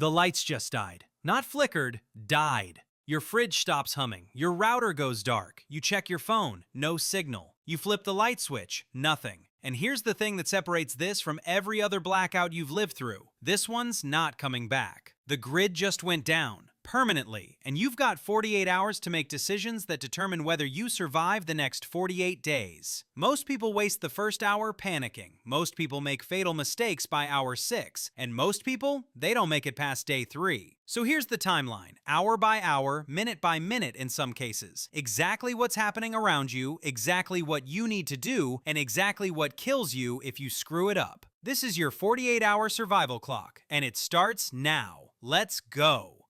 The lights just died. Not flickered, died. Your fridge stops humming. Your router goes dark. You check your phone, no signal. You flip the light switch, nothing. And here's the thing that separates this from every other blackout you've lived through. This one's not coming back. The grid just went down, permanently, and you've got 48 hours to make decisions that determine whether you survive the next 48 days. Most people waste the first hour panicking. Most people make fatal mistakes by hour 6. And most people, they don't make it past day 3. So here's the timeline, hour by hour, minute by minute in some cases. Exactly what's happening around you, exactly what you need to do, and exactly what kills you if you screw it up. This is your 48-hour survival clock, and it starts now. Let's go.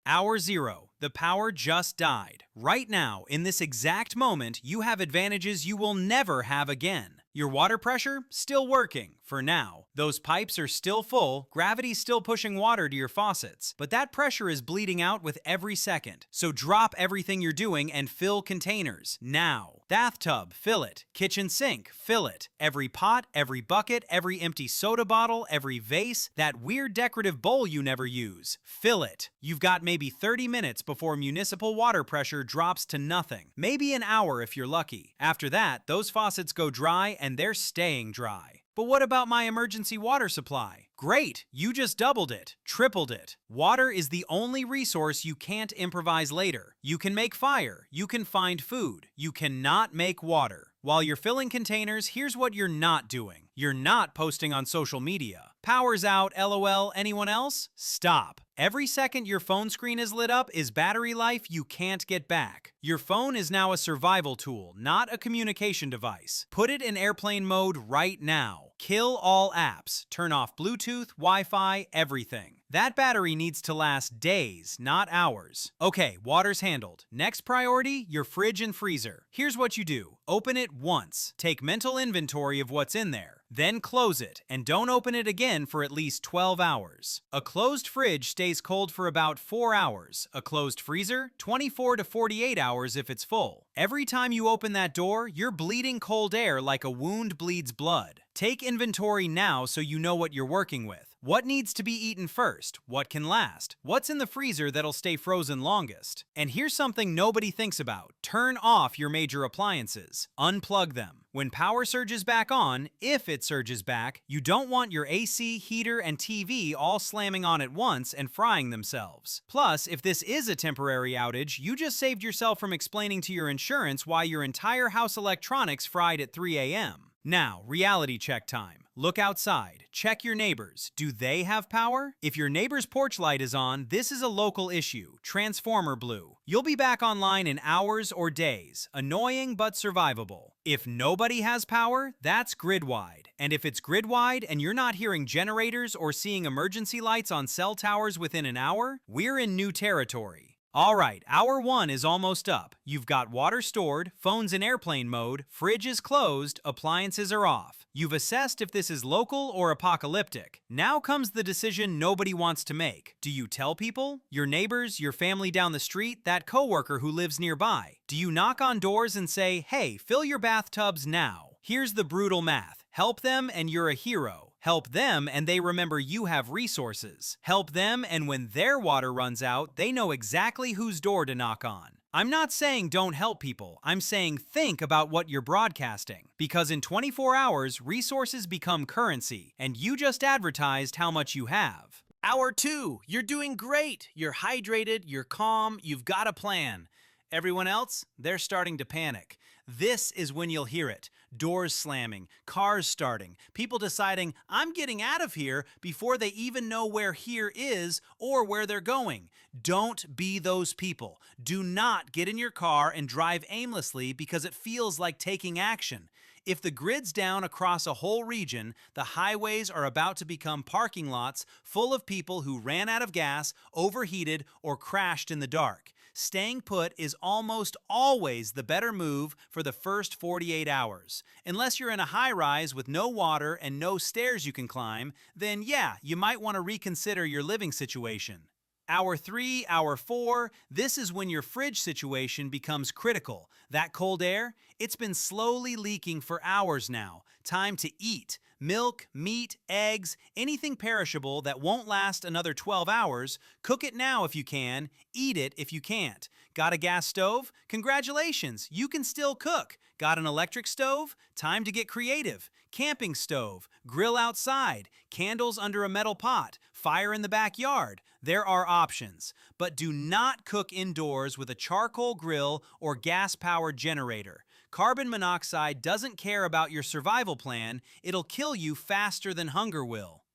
Hour 0. The power just died. Right now, in this exact moment, you have advantages you will never have again. Your water pressure? Still working, for now. Those pipes are still full, gravity's still pushing water to your faucets, but that pressure is bleeding out with every second. So drop everything you're doing and fill containers, now. Bathtub, fill it. Kitchen sink, fill it. Every pot, every bucket, every empty soda bottle, every vase, that weird decorative bowl you never use, fill it. You've got maybe 30 minutes before municipal water pressure drops to nothing. Maybe an hour if you're lucky. After that, those faucets go dry and they're staying dry. But what about my emergency water supply? Great, you just doubled it, tripled it. Water is the only resource you can't improvise later. You can make fire, you can find food, you cannot make water. While you're filling containers, here's what you're not doing. You're not posting on social media. Power's out, LOL, anyone else? Stop. Every second your phone screen is lit up is battery life you can't get back. Your phone is now a survival tool, not a communication device. Put it in airplane mode right now. Kill all apps. Turn off Bluetooth, Wi-Fi, everything. That battery needs to last days, not hours. Okay, water's handled. Next priority, your fridge and freezer. Here's what you do. Open it once. Take mental inventory of what's in there. Then close it, and don't open it again for at least 12 hours. A closed fridge stays cold for about 4 hours. A closed freezer, 24 to 48 hours if it's full. Every time you open that door, you're bleeding cold air like a wound bleeds blood. Take inventory now so you know what you're working with. What needs to be eaten first? What can last? What's in the freezer that'll stay frozen longest? And here's something nobody thinks about. Turn off your major appliances. Unplug them. When power surges back on, if it surges back, you don't want your AC, heater, and TV all slamming on at once and frying themselves. Plus, if this is a temporary outage, you just saved yourself from explaining to your insurance why your entire house electronics fried at 3 a.m. Now, reality check time. Look outside. Check your neighbors. Do they have power? If your neighbor's porch light is on, this is a local issue. Transformer blew. You'll be back online in hours or days. Annoying but survivable. If nobody has power, that's grid-wide. And if it's grid-wide and you're not hearing generators or seeing emergency lights on cell towers within an hour, we're in new territory. Alright, hour 1 is almost up. You've got water stored, phones in airplane mode, fridge is closed, appliances are off. You've assessed if this is local or apocalyptic. Now comes the decision nobody wants to make. Do you tell people? Your neighbors, your family down the street, that coworker who lives nearby? Do you knock on doors and say, hey, fill your bathtubs now? Here's the brutal math. Help them and you're a hero. Help them and they remember you have resources. Help them and when their water runs out, they know exactly whose door to knock on. I'm not saying don't help people. I'm saying think about what you're broadcasting. Because in 24 hours, resources become currency, and you just advertised how much you have. Hour 2, you're doing great. You're hydrated, you're calm, you've got a plan. Everyone else, they're starting to panic. This is when you'll hear it. Doors slamming, cars starting, people deciding, I'm getting out of here before they even know where here is or where they're going. Don't be those people. Do not get in your car and drive aimlessly because it feels like taking action. If the grid's down across a whole region, the highways are about to become parking lots full of people who ran out of gas, overheated, or crashed in the dark. Staying put is almost always the better move for the first 48 hours. Unless you're in a high-rise with no water and no stairs you can climb, then yeah, you might want to reconsider your living situation. Hour 3, hour 4, this is when your fridge situation becomes critical. That cold air, it's been slowly leaking for hours now. Time to eat. Milk, meat, eggs, anything perishable that won't last another 12 hours, cook it now if you can, eat it if you can't. Got a gas stove? Congratulations, you can still cook. Got an electric stove? Time to get creative. Camping stove, grill outside, candles under a metal pot, fire in the backyard. There are options. But do not cook indoors with a charcoal grill or gas-powered generator. Carbon monoxide doesn't care about your survival plan. It'll kill you faster than hunger will.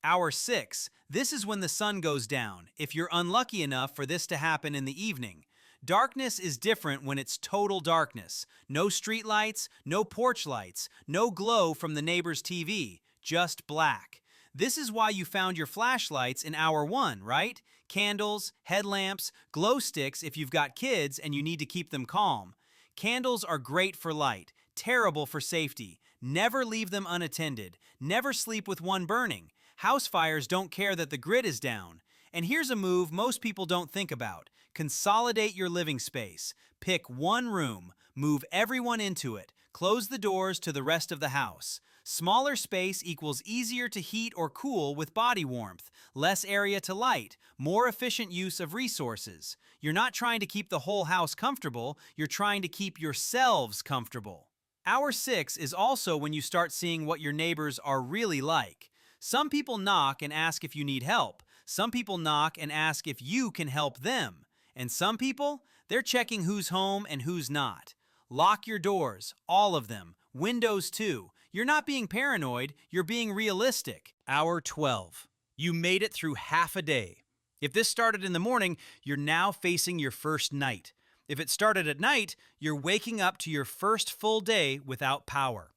Hour 6. This is when the sun goes down, if you're unlucky enough for this to happen in the evening. Darkness is different when it's total darkness. No street lights, no porch lights, no glow from the neighbor's TV, just black. This is why you found your flashlights in hour 1, right? Candles, headlamps, glow sticks if you've got kids and you need to keep them calm. Candles are great for light, terrible for safety. Never leave them unattended. Never sleep with one burning. House fires don't care that the grid is down. And here's a move most people don't think about. Consolidate your living space. Pick one room. Move everyone into it. Close the doors to the rest of the house. Smaller space equals easier to heat or cool with body warmth, less area to light, more efficient use of resources. You're not trying to keep the whole house comfortable, you're trying to keep yourselves comfortable. Hour 6 is also when you start seeing what your neighbors are really like. Some people knock and ask if you need help. Some people knock and ask if you can help them. And some people, they're checking who's home and who's not. Lock your doors, all of them, windows too. You're not being paranoid, you're being realistic. Hour 12. You made it through half a day. If this started in the morning, you're now facing your first night. If it started at night, you're waking up to your first full day without power.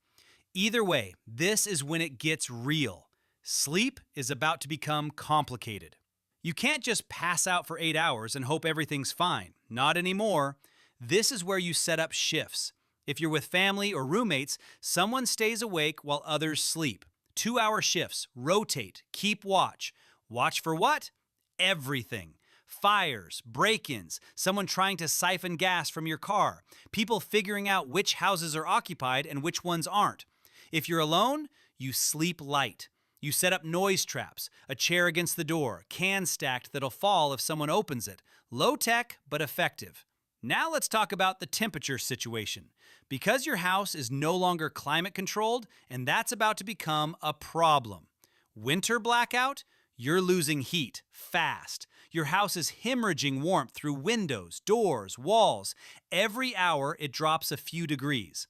Either way, this is when it gets real. Sleep is about to become complicated. You can't just pass out for 8 hours and hope everything's fine. Not anymore. This is where you set up shifts. If you're with family or roommates, someone stays awake while others sleep. 2-hour shifts. Rotate. Keep watch. Watch for what? Everything. Fires, break-ins, someone trying to siphon gas from your car, people figuring out which houses are occupied and which ones aren't. If you're alone, you sleep light. You set up noise traps, a chair against the door, cans stacked that'll fall if someone opens it. Low tech, but effective. Now let's talk about the temperature situation. Because your house is no longer climate controlled, and that's about to become a problem. Winter blackout? You're losing heat, fast. Your house is hemorrhaging warmth through windows, doors, walls. Every hour it drops a few degrees.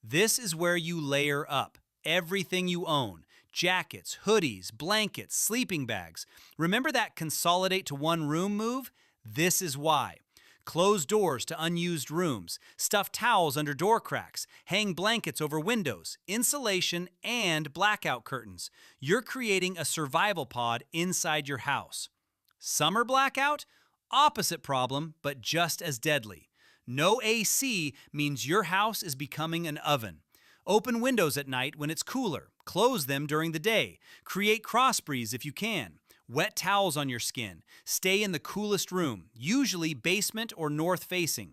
This is where you layer up everything you own. Jackets, hoodies, blankets, sleeping bags. Remember that consolidate to one room move? This is why. Close doors to unused rooms, stuff towels under door cracks, hang blankets over windows, insulation, and blackout curtains. You're creating a survival pod inside your house. Summer blackout? Opposite problem, but just as deadly. No AC means your house is becoming an oven. Open windows at night when it's cooler. Close them during the day. Create cross breeze if you can. Wet towels on your skin. Stay in the coolest room, usually basement or north facing.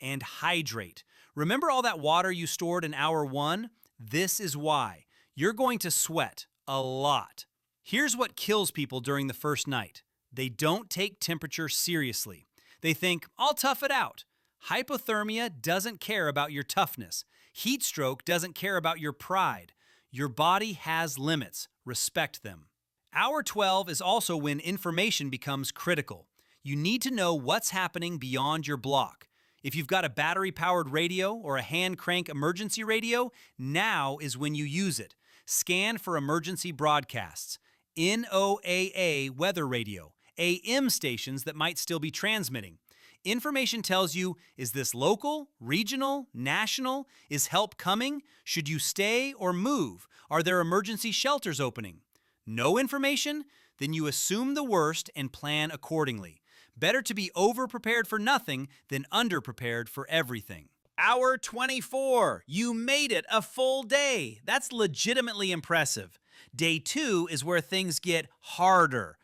And hydrate. Remember all that water you stored in hour 1? This is why. You're going to sweat a lot. Here's what kills people during the first night. They don't take temperature seriously. They think, I'll tough it out. Hypothermia doesn't care about your toughness. Heat stroke doesn't care about your pride. Your body has limits. Respect them. Hour 12 is also when information becomes critical. You need to know what's happening beyond your block. If you've got a battery-powered radio or a hand crank emergency radio, now is when you use it. Scan for emergency broadcasts. NOAA weather radio. AM stations that might still be transmitting. Information tells you, is this local, regional, national? Is help coming? Should you stay or move? Are there emergency shelters opening? No information? Then you assume the worst and plan accordingly. Better to be over-prepared for nothing than under-prepared for everything. Hour 24. You made it a full day. That's legitimately impressive. Day 2 is where things get harder.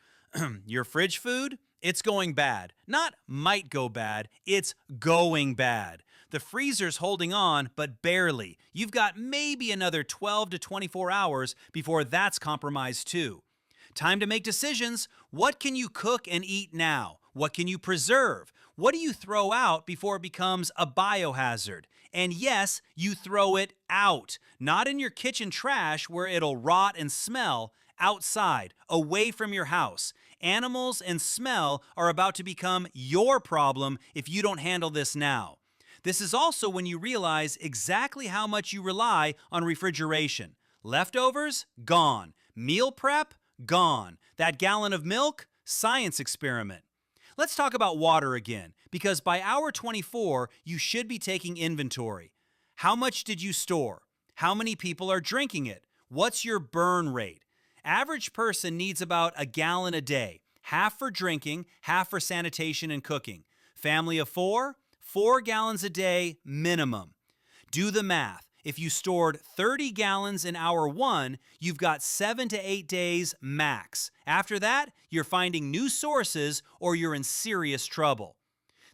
Your fridge food? It's going bad. Not might go bad, it's going bad. The freezer's holding on, but barely. You've got maybe another 12 to 24 hours before that's compromised too. Time to make decisions. What can you cook and eat now? What can you preserve? What do you throw out before it becomes a biohazard? And yes, you throw it out, not in your kitchen trash where it'll rot and smell, outside, away from your house. Animals and smell are about to become your problem if you don't handle this now. This is also when you realize exactly how much you rely on refrigeration. Leftovers? Gone. Meal prep? Gone. That gallon of milk? Science experiment. Let's talk about water again, because by hour 24, you should be taking inventory. How much did you store? How many people are drinking it? What's your burn rate? Average person needs about a gallon a day, half for drinking, half for sanitation and cooking. Family of 4, 4 gallons a day minimum. Do the math. If you stored 30 gallons in hour 1, you've got 7 to 8 days max. After that, you're finding new sources or you're in serious trouble.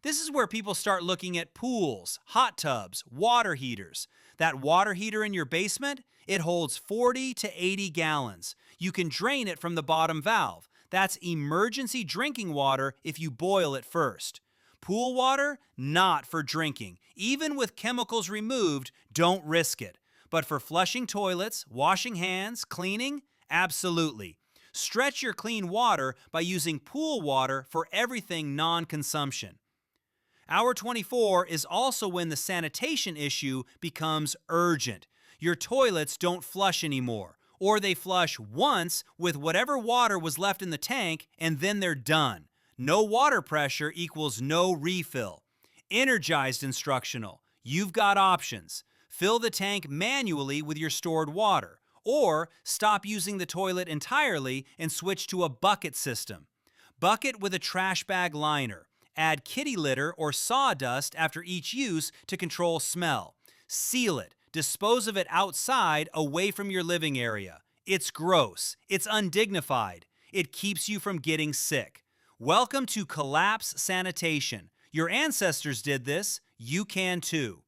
This is where people start looking at pools, hot tubs, water heaters. That water heater in your basement, it holds 40 to 80 gallons. You can drain it from the bottom valve. That's emergency drinking water if you boil it first. Pool water, not for drinking. Even with chemicals removed, don't risk it. But for flushing toilets, washing hands, cleaning, absolutely. Stretch your clean water by using pool water for everything non-consumption. Hour 24 is also when the sanitation issue becomes urgent. Your toilets don't flush anymore, or they flush once with whatever water was left in the tank and then they're done. No water pressure equals no refill. Energized instructional. You've got options. Fill the tank manually with your stored water, or stop using the toilet entirely and switch to a bucket system. Bucket with a trash bag liner. Add kitty litter or sawdust after each use to control smell. Seal it. Dispose of it outside, away from your living area. It's gross. It's undignified. It keeps you from getting sick. Welcome to collapse sanitation. Your ancestors did this. You can too.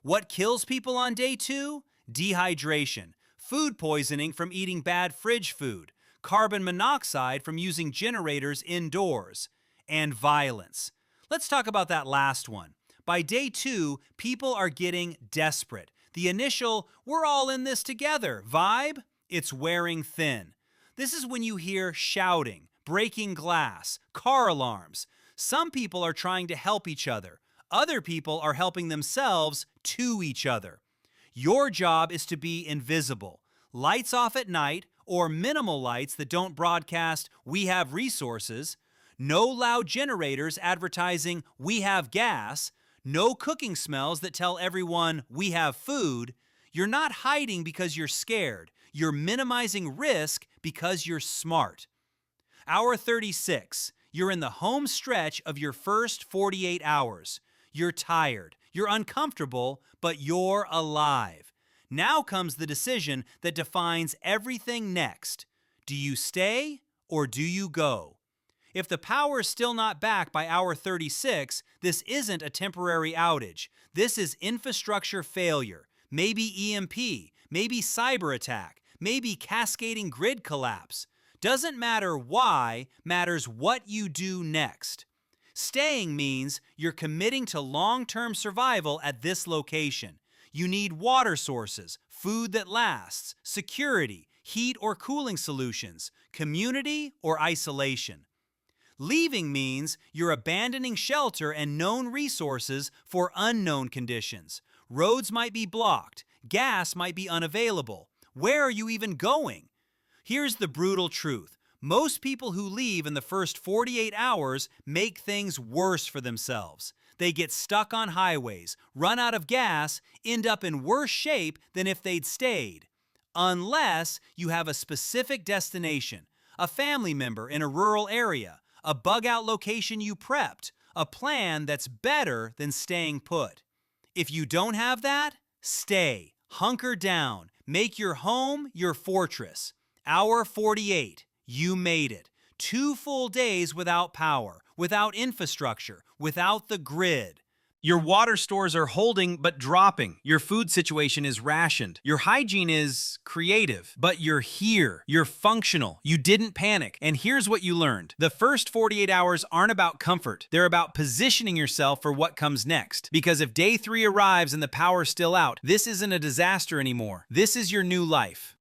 What kills people on day 2? Dehydration, food poisoning from eating bad fridge food, carbon monoxide from using generators indoors, and violence. Let's talk about that last one. By day 2, people are getting desperate. The initial, we're all in this together vibe, it's wearing thin. This is when you hear shouting, breaking glass, car alarms. Some people are trying to help each other. Other people are helping themselves to each other. Your job is to be invisible. Lights off at night, or minimal lights that don't broadcast, "We have resources." No loud generators advertising, "We have gas." No cooking smells that tell everyone, "We have food." You're not hiding because you're scared. You're minimizing risk because you're smart. Hour 36. You're in the home stretch of your first 48 hours. You're tired. You're uncomfortable, but you're alive. Now comes the decision that defines everything next. Do you stay or do you go? If the power is still not back by hour 36, this isn't a temporary outage. This is infrastructure failure. Maybe EMP, maybe cyber attack, maybe cascading grid collapse. Doesn't matter why, matters what you do next. Staying means you're committing to long-term survival at this location. You need water sources, food that lasts, security, heat or cooling solutions, community or isolation. Leaving means you're abandoning shelter and known resources for unknown conditions. Roads might be blocked. Gas might be unavailable. Where are you even going? Here's the brutal truth. Most people who leave in the first 48 hours make things worse for themselves. They get stuck on highways, run out of gas, end up in worse shape than if they'd stayed. Unless you have a specific destination, a family member in a rural area, a bug-out location you prepped, a plan that's better than staying put. If you don't have that, stay, hunker down, make your home your fortress. Hour 48, you made it. 2 full days without power, without infrastructure, without the grid. Your water stores are holding but dropping. Your food situation is rationed. Your hygiene is creative, but you're here. You're functional. You didn't panic. And here's what you learned. The first 48 hours aren't about comfort. They're about positioning yourself for what comes next. Because if day 3 arrives and the power's still out, this isn't a disaster anymore. This is your new life.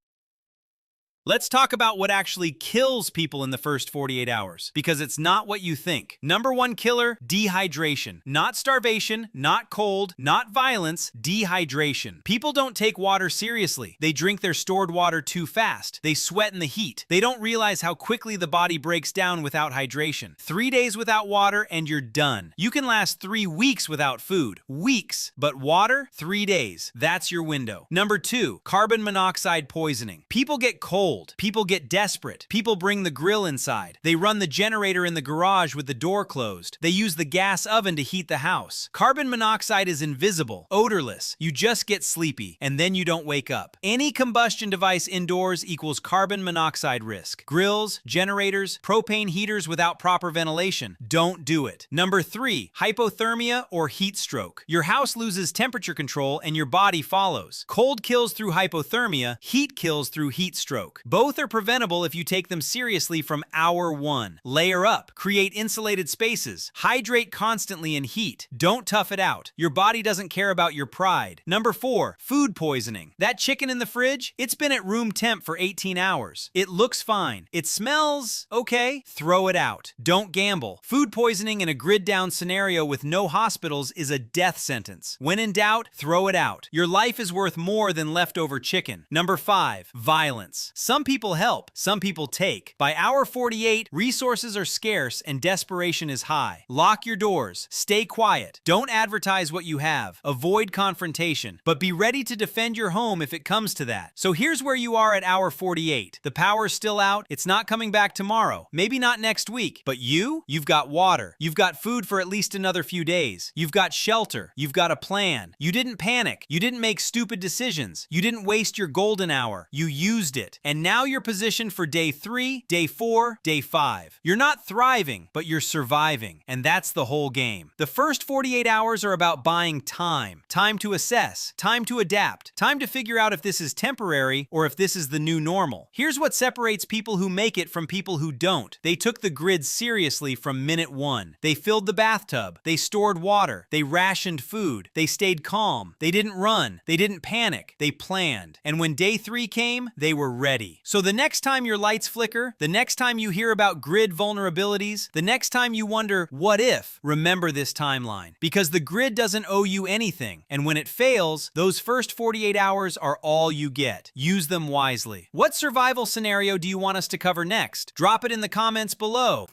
Let's talk about what actually kills people in the first 48 hours, because it's not what you think. Number 1 killer, dehydration. Not starvation, not cold, not violence, dehydration. People don't take water seriously. They drink their stored water too fast. They sweat in the heat. They don't realize how quickly the body breaks down without hydration. 3 days without water and you're done. You can last 3 weeks without food. Weeks. But water, 3 days. That's your window. Number 2, carbon monoxide poisoning. People get cold. People get desperate. People bring the grill inside. They run the generator in the garage with the door closed. They use the gas oven to heat the house. Carbon monoxide is invisible, odorless. You just get sleepy, and then you don't wake up. Any combustion device indoors equals carbon monoxide risk. Grills, generators, propane heaters without proper ventilation. Don't do it. Number 3, hypothermia or heat stroke. Your house loses temperature control and your body follows. Cold kills through hypothermia, heat kills through heat stroke. Both are preventable if you take them seriously from hour 1. Layer up, create insulated spaces, hydrate constantly in heat. Don't tough it out. Your body doesn't care about your pride. Number 4, food poisoning. That chicken in the fridge, it's been at room temp for 18 hours. It looks fine. It smells okay. Throw it out. Don't gamble. Food poisoning in a grid down scenario with no hospitals is a death sentence. When in doubt, throw it out. Your life is worth more than leftover chicken. Number 5, violence. Some people help, some people take. By hour 48, resources are scarce and desperation is high. Lock your doors. Stay quiet. Don't advertise what you have. Avoid confrontation. But be ready to defend your home if it comes to that. So here's where you are at hour 48. The power's still out. It's not coming back tomorrow. Maybe not next week. But you've got water. You've got food for at least another few days. You've got shelter. You've got a plan. You didn't panic. You didn't make stupid decisions. You didn't waste your golden hour. You used it. And now you're positioned for day 3, day 4, day 5. You're not thriving, but you're surviving. And that's the whole game. The first 48 hours are about buying time. Time to assess. Time to adapt. Time to figure out if this is temporary or if this is the new normal. Here's what separates people who make it from people who don't. They took the grid seriously from minute 1. They filled the bathtub. They stored water. They rationed food. They stayed calm. They didn't run. They didn't panic. They planned. And when day 3 came, they were ready. So the next time your lights flicker, the next time you hear about grid vulnerabilities, the next time you wonder, what if, remember this timeline. Because the grid doesn't owe you anything. And when it fails, those first 48 hours are all you get. Use them wisely. What survival scenario do you want us to cover next? Drop it in the comments below.